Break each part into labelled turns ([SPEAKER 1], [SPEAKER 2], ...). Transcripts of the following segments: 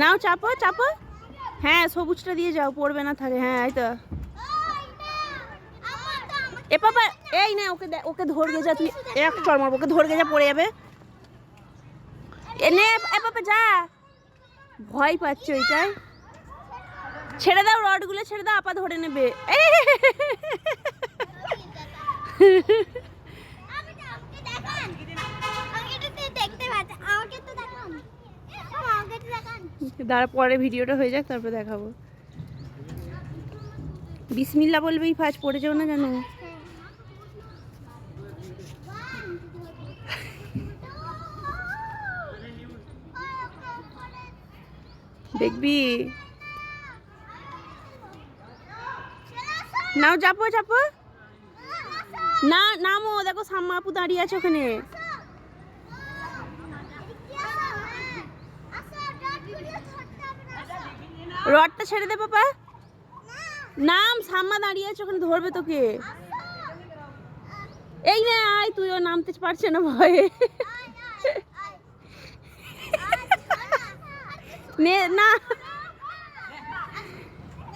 [SPEAKER 1] নাও চাপো চাপো। হ্যাঁ সবুজটা দিয়ে যাও, পড়বে না থাকে। হ্যাঁ এই তো। এ পাপা এই না, ওকে ওকে ধরবে যা, তুই এক চড় মারবো, ওকে ধরবে যা, পড়ে যাবে। এ নে এ পাপা যা, ভয় পাচ্ছে ওইটাই। ছেড়ে দাও, রডগুলো ছেড়ে দাও, আপা ধরে নেবে। দাঁড়া, পরে ভিডিওটা হয়ে যাক তারপর দেখাবো। বিসমিল্লাহ বলবেই ফার্স্ট, পড়ে যাও না জানো। দেখবি নাও, চাপো চাপো। না নামো, দেখো সাম্মা আপু দাঁড়িয়ে আছে ওখানে। রডটা ছেড়ে দে পাপা। নাম, সাম্মা দাঁড়িয়ে আছে ওখানে, ধরবে তোকে। এই না আয়, তুইও নামতে পারছে না ভয়ে। নে না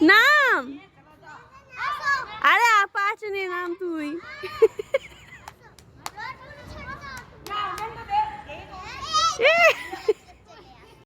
[SPEAKER 1] নাম।